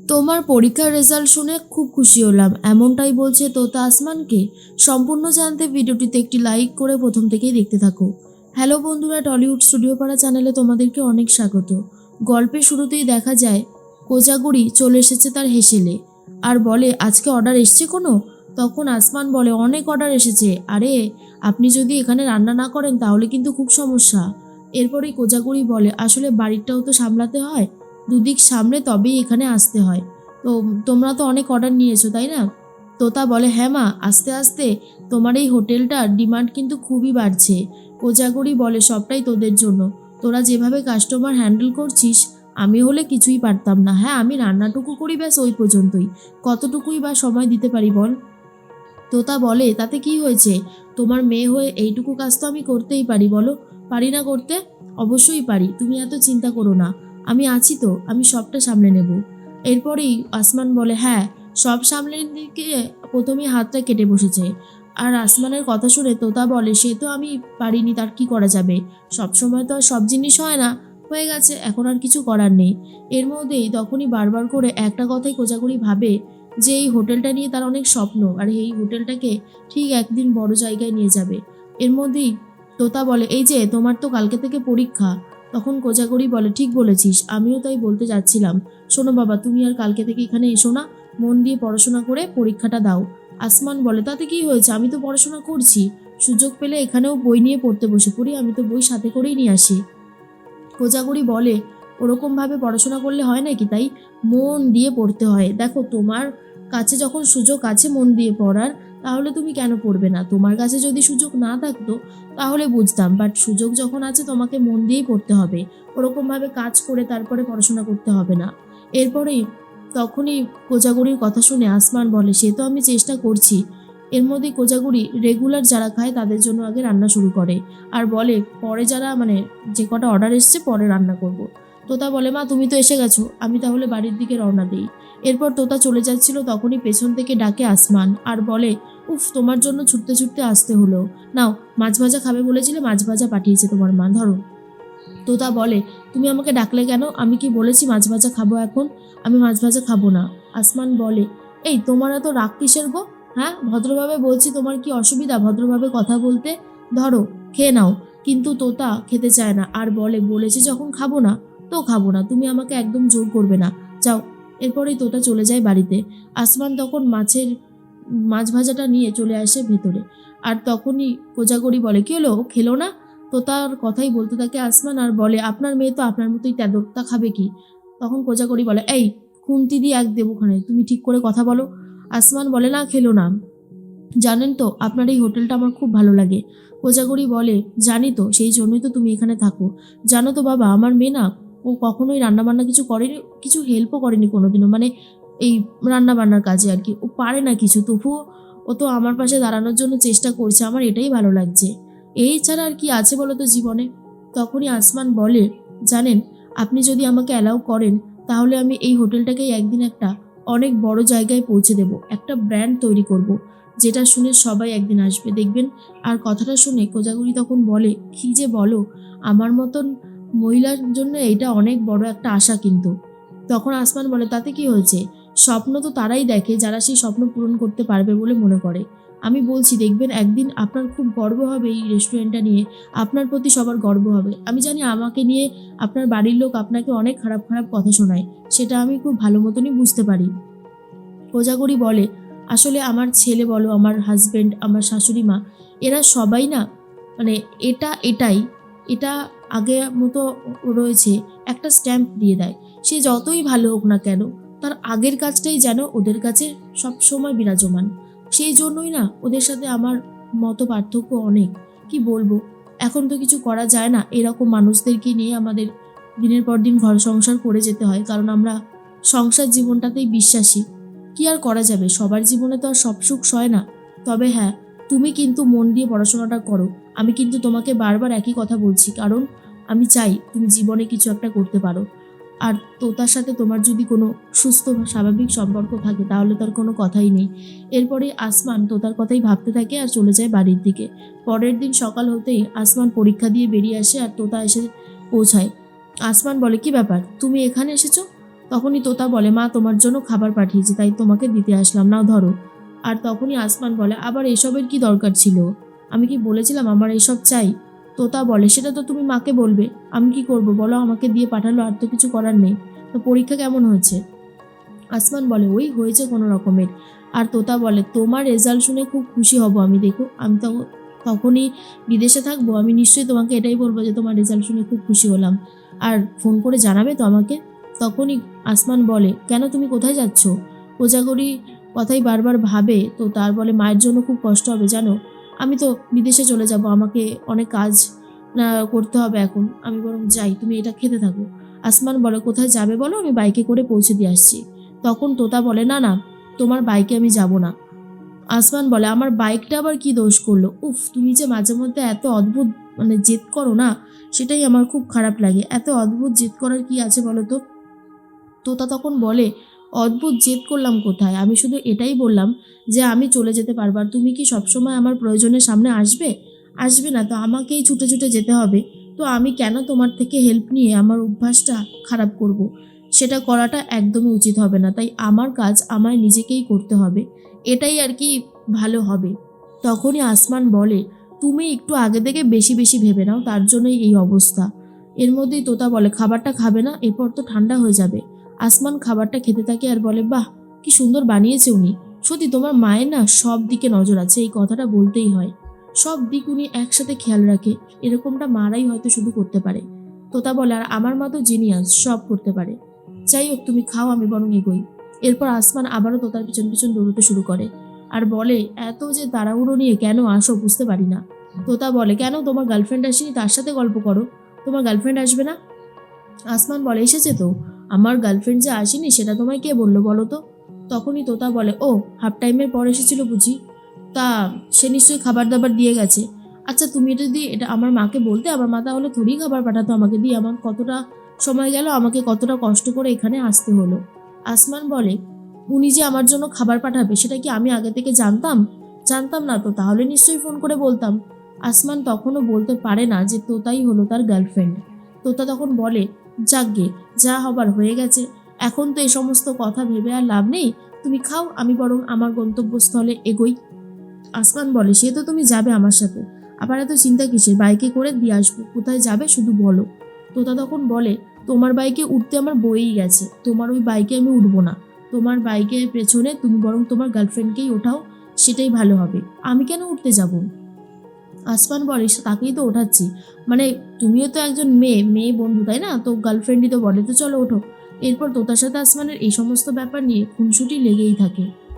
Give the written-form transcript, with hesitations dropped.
তোমার পরীক্ষার রেজাল্ট শুনে খুব খুশি হলাম, এমনটাই বলছে তোতা আসমানকে। সম্পূর্ণ জানতে ভিডিওটিতে একটি লাইক করে প্রথম থেকেই দেখতে থাকো। হ্যালো বন্ধুরা, টলিউড স্টুডিও পাড়া চ্যানেলে তোমাদেরকে অনেক স্বাগত। গল্পের শুরুতেই দেখা যায় কোজাগুড়ি চলে এসেছে তার হেসেলে, আর বলে আজকে অর্ডার এসছে কোনো। তখন আসমান বলে অনেক অর্ডার এসেছে, আরে আপনি যদি এখানে রান্না না করেন তাহলে কিন্তু খুব সমস্যা। এরপরেই কোজাগুড়ি বলে আসলে বাড়িটাও তো সামলাতে হয়, দুদিক সামলে তবেই এখানে আসতে হয়। তো তোমরা তো অনেক অর্ডার নিয়েছো তাই না? তোতা বলে হ্যাঁ মা, আস্তে আস্তে তোমার এই হোটেলটার ডিমান্ড কিন্তু খুবই বাড়ছে। কোজাগরি বলে সবটাই তোদের জন্য, তোরা যেভাবে কাস্টমার হ্যান্ডেল করছিস আমি হলে কিছুই পারতাম না। হ্যাঁ আমি রান্নাটুকু করি, ব্যাস ওই পর্যন্তই, কতটুকুই বা সময় দিতে পারি বল। তোতা বলে তাতে কি হয়েছে, তোমার মেয়ে হয়ে এইটুকু কাজ তো আমি করতেই পারি, বলো পারি না করতে? অবশ্যই পারি, তুমি এত চিন্তা করো না, আমি আছি তো, আমি সবটা সামলে নেব। এরপরেই আসমান বলে হ্যাঁ, সব সামলে দিকে প্রথমেই হাতটা কেটে বসেছে। আর আসমানের কথা শুনে তোতা বলে সে তো আমি পারিনি, তার কি করা যাবে, সব সময় তো আর সব জিনিস হয় না, হয়ে গেছে এখন আর কিছু করার নেই। এর মধ্যেই তখনই বারবার করে একটা কথাই কোজাগরি ভাবে যে এই হোটেলটা নিয়ে তার অনেক স্বপ্ন, আর এই হোটেলটাকে ঠিক একদিন বড় জায়গায় নিয়ে যাবে। এর মধ্যেই তোতা বলে এই যে তোমার তো কালকে থেকে পরীক্ষা। তখন কোজাগরি বলে ঠিক বলেছিস, আমিও তাই বলতে যাচ্ছিলাম। শোনো বাবা, তুমি আর কালকে থেকে এখানে এসো না, মন দিয়ে পড়াশোনা করে পরীক্ষাটা দাও। আসমান বলে তাতে কি হয়েছে, আমি তো পড়াশোনা করছি, সুযোগ পেলে এখানেও বই নিয়ে পড়তে বসে পড়ি, আমি তো বই সাথে করেই নিয়ে আসি। কোজাগরি বলে ওরকমভাবে পড়াশোনা করলে হয় নাকি, তাই মন দিয়ে পড়তে হয়। দেখো তোমার কাছে যখন সুযোগ আছে মন দিয়ে পড়ার, তাহলে তুমি কেন পড়বে না? তোমার কাছে যদি সুযোগ না থাকতো তাহলে বুঝতাম, বাট সুযোগ যখন আছে তোমাকে মন দিয়েই পড়তে হবে, ওরকমভাবে কাজ করে তারপরে পড়াশোনা করতে হবে না। এরপরেই তখনই কোজাগরির কথা শুনে আসমান বলে সে তো আমি চেষ্টা করছি। এর মধ্যে কোজাগরি রেগুলার যারা খায় তাদের জন্য আগে রান্না শুরু করে, আর বলে পরে যারা মানে যে কটা অর্ডার এসছে পরে রান্না করব। তোতা বলে মা তুমি তো এসে গেছো, আমি তাহলে বাড়ির দিকে রওনা দিই। এরপর তোতা চলে যাচ্ছিল, তখনই পেছন থেকে ডাকে আসমান আর বলে উফ, তোমার জন্য ছুটতে ছুটতে আসতে হলো, নাও মাছ ভাজা খাবে বলেছিলে, মাছ ভাজা পাঠিয়েছে তোমার মা, ধরো। তোতা বলে তুমি আমাকে ডাকলে কেন, আমি কি বলেছি মাছ ভাজা খাবো এখন? আমি মাছ ভাজা খাবো না। আসমান বলে এই তোমার এত রাগ কিসের গো? হ্যাঁ ভদ্রভাবে বলছি, তোমার কি অসুবিধা ভদ্রভাবে কথা বলতে? ধরো খেয়ে নাও। কিন্তু তোতা খেতে চায় না আর বলে বলেছি যখন খাবো না তো খাবো না, তুমি আমাকে একদম জোর করবে না, যাও। এরপরেই তোতা চলে যায় বাড়িতে। আসমান তখন মাছ ভাজাটা নিয়ে চলে আসে ভেতরে। আর তখনই কোজাগরি বলে কি হলো, ও খেলো না? তো তার কথাই বলতে থাকে আসমান আর বলে আপনার মেয়ে তো আপনার মতোই তেদরটা, খাবে কি? তখন কোজাগরি বলে এই খুন্তি দিয়ে এক দেবোখানে, তুমি ঠিক করে কথা বলো। আসমান বলে না খেলো না, জানেন তো আপনার এই হোটেলটা আমার খুব ভালো লাগে। কোজাগরি বলে জানি তো, সেই জন্যই তো তুমি এখানে থাকো। জানো তো বাবা, আমার মেয়ে না, ও কখনোই রান্নাবান্না কিছু করেনি, কিছু হেল্পও করেনি কোনোদিনও, মানে এই রান্নাবান্নার কাজে আর কি, ও পারে না কিছু, তবুও ও তো আমার পাশে দাঁড়ানোর জন্য চেষ্টা করছে, আমার এটাই ভালো লাগছে। এই ছাড়া আর কি আছে বলো তো জীবনে। তখনই আসমান বলে জানেন, আপনি যদি আমাকে অ্যালাউ করেন তাহলে আমি এই হোটেলটাকেই একদিন একটা অনেক বড় জায়গায় পৌঁছে দেব, একটা ব্র্যান্ড তৈরি করব, যেটা শুনে সবাই একদিন আসবে দেখবেন। আর কথাটা শুনে কোজাগরি তখন বলে কি যে বলো, আমার মতন মহিলার জন্য এটা অনেক বড় একটা আশা কিন্তু। তখন আসমান বলে তাতে কি হয়েছে, স্বপ্ন তো তারাই দেখে যারা সেই স্বপ্ন পূরণ করতে পারবে বলে মনে করে। আমি বলছি দেখবেন একদিন আপনার খুব গর্ব হবে এই রেস্টুরেন্টটা নিয়ে, আপনার প্রতি সবার গর্ব হবে। আমি জানি আমাকে নিয়ে আপনার বাড়ির লোক আপনাকে অনেক খারাপ খারাপ কথা শোনায়, সেটা আমি খুব ভালো মতনই বুঝতে পারি। কোজাগরি বলে আসলে আমার ছেলে বলো, আমার হাজবেন্ড, আমার শাশুড়ি মা, এরা সবাই না মানে এটা আগে মতো রয়েছে, একটা স্ট্যাম্প দিয়ে দেয়। সে যতই ভালো হোক না কেন, তার আগের কাজটাই যেন ওদের কাছে সব সময় বিরাজমান। সেই জন্যই না ওদের সাথে আমার মত পার্থক্য অনেক। কি বলবো, এখন তো কিছু করা যায় না, এরকম মানুষদেরকে নিয়ে আমাদের দিনের পর দিন ঘর সংসার করে যেতে হয়, কারণ আমরা সংসার জীবনটাতেই বিশ্বাসী। কি আর করা যাবে, সবার জীবনে তো আর সব সুখ সয় না। তবে হ্যাঁ, তুমি কিন্তু মন দিয়ে পড়াশোনাটা করো, আমি কিন্তু তোমাকে বারবার একই কথা বলছি, কারণ আমি চাই তুমি জীবনে কিছু একটা করতে পারো। আর তোতার সাথে তোমার যদি কোনো সুস্থ স্বাভাবিক সম্পর্ক থাকে তাহলে তার কোনো কথাই নেই। এরপরে আসমান তোতার কথাই ভাবতে থাকে আর চলে যায় বাড়ির দিকে। পরের দিন সকাল হতেই আসমান পরীক্ষা দিয়ে বেরিয়ে আসে আর তোতা এসে পৌঁছায়। আসমান বলে কি ব্যাপার, তুমি এখানে এসেছো? তখনই তোতা বলে, মা তোমার জন্য খাবার পাঠিয়েছে, তাই তোমাকে দিতে আসলাম, নাও ধরো। আর তখনই আসমান বলে, আবার এসবের কি দরকার ছিল? আমি কি বলেছিলাম আমার এসব চাই? তোতা বলে, সেটা তো তুমি মাকে বলবে, আমি কি করব বলো, আমাকে দিয়ে পাঠালো, আর তো কিছু করার নেই। তো পরীক্ষা কেমন হয়েছে? আসমান বলে, ওই হয়েছে কোনো রকমের। আর তোতা বলে, তোমার রেজাল্ট শুনে খুব খুশি হব আমি, দেখো আমি তো তখনই বিদেশে থাকবো, আমি নিশ্চয়ই তোমাকে এটাই বলবো যে তোমার রেজাল্ট শুনে খুব খুশি হলাম, আর ফোন করে জানাবে তো আমাকে। তখনই আসমান বলে, কেন তুমি কোথায় যাচ্ছ? কোজাগরি কথাই বারবার ভাবে, তো তার বলে, মায়ের জন্য খুব কষ্ট হবে জানো, আমি তো বিদেশে চলে যাব, আমাকে অনেক কাজ না করতে হবে এখন, আমি বরং যাই, তুমি এটা খেতে থাকো। আসমান বলে, কোথায় যাবে বলো, আমি বাইকে করে পৌঁছে দিয়ে আসছি। তখন তোতা বলে, না না, তোমার বাইকে আমি যাব না। আসমান বলে, আমার বাইকটা আবার কি দোষ করলো? উফ, তুমি যে মাঝে মধ্যে এত অদ্ভুত জেদ করো না, সেটাই আমার খুব খারাপ লাগে। এত অদ্ভুত জেদ করার কি আছে বলো তো? তোতা তখন বলে, অদ্ভুত জেদ করলাম কোথায়, আমি শুধু এটাই বললাম যে আমি চলে যেতে পারবো, আর তুমি কি সবসময় আমার প্রয়োজনের সামনে আসবে? আসবে না তো, আমাকেই ছুটে ছুটে যেতে হবে। তো আমি কেন তোমার থেকে হেল্প নিয়ে আমার অভ্যাসটা খারাপ করব? সেটা করাটা একদমই উচিত হবে না, তাই আমার কাজ আমায় নিজেকেই করতে হবে, এটাই আর কি ভালো হবে। তখনই আসমান বলে, তুমি একটু আগে থেকে বেশি বেশি ভেবে নাও, তার জন্যই এই অবস্থা। এর মধ্যেই তোতা বলে, খাবারটা খাবে না? এরপর তো ঠান্ডা হয়ে যাবে। আসমান খাবারটা খেতে থাকে আর বলে, বাহ, কি সুন্দর বানিয়েছে উনি। সত্যি তোমার মায়ের না সব দিকে নজর আছে, এই কথাটা বলতেই হয়। সব দিক উনি একসাথে খেয়াল রাখে, এরকমটা মারাই হয়তো শুধু করতে পারে। তোতা বলে, আর আমার মা তো জিনিয়াস, সব করতে পারে। যাই হোক, তুমি খাও, আমি বরং এগোই। এরপর আসমান আবারও তোতার পিছন পিছন দৌড়তে শুরু করে আর বলে, এত যে তাড়াহুড়ো নিয়ে কেন আসো বুঝতে পারি না। তোতা বলে, কেন তোমার গার্লফ্রেন্ড আসেনি? তার সাথে গল্প করো, তোমার গার্লফ্রেন্ড আসবে না? আসমান বলে, এসেছে তো। আমার গার্লফ্রেন্ড যে আসেনি সেটা তোমায় কে বললো বলো তো? তখনই তোতা বলে, ও, হাফ টাইমের পর এসেছিল বুঝি? তা সে নিশ্চয়ই খাবার দাবার দিয়ে গেছে। আচ্ছা, তুমি এটা যদি এটা আমার মাকে বলতে, আমার মা তাহলে থোড়ি খাবার পাঠাতো আমাকে দিয়ে, আমার কতটা সময় গেল, আমাকে কতটা কষ্ট করে এখানে আসতে হলো। আসমান বলে, উনি যে আমার জন্য খাবার পাঠাবে সেটা কি আমি আগে থেকে জানতাম? জানতাম না তো, তাহলে নিশ্চয়ই ফোন করে বলতাম। আসমান তখনও বলতে পারে না যে তোতাই হলো তার গার্লফ্রেন্ড। তোতা তখন বলে, যাকগে, যা হবার হয়ে গেছে, এখন তো এ সমস্ত কথা ভেবে আর লাভ নেই, তুমি খাও, আমি বরং আমার গন্তব্যস্থলে এগোই। আসমান বলে, সে তো তুমি যাবে আমার সাথে, আবার এত চিন্তা কিসের, বাইকে করে দিয়ে আসবো, কোথায় যাবে শুধু বলো। তোতা তখন বলে, তোমার বাইকে উঠতে আমার বয়েই গেছে, তোমার ওই বাইকে আমি উঠবো না। তোমার বাইকের পেছনে তুমি বরং তোমার গার্লফ্রেন্ডকেই ওঠাও, সেটাই ভালো হবে, আমি কেন উঠতে যাব? আসমান বলে, তাকেই তো ওঠাচ্ছি, মানে তুমিও তো একজন মেয়ে মেয়ে বন্ধু তাই না, তো গার্লফ্রেন্ডই তো বলে, তো চলো ওঠো। এরপর তোতার সাথে আসমানের এই সমস্ত ব্যাপার নিয়ে খুনসুটি লেগেই থাকে।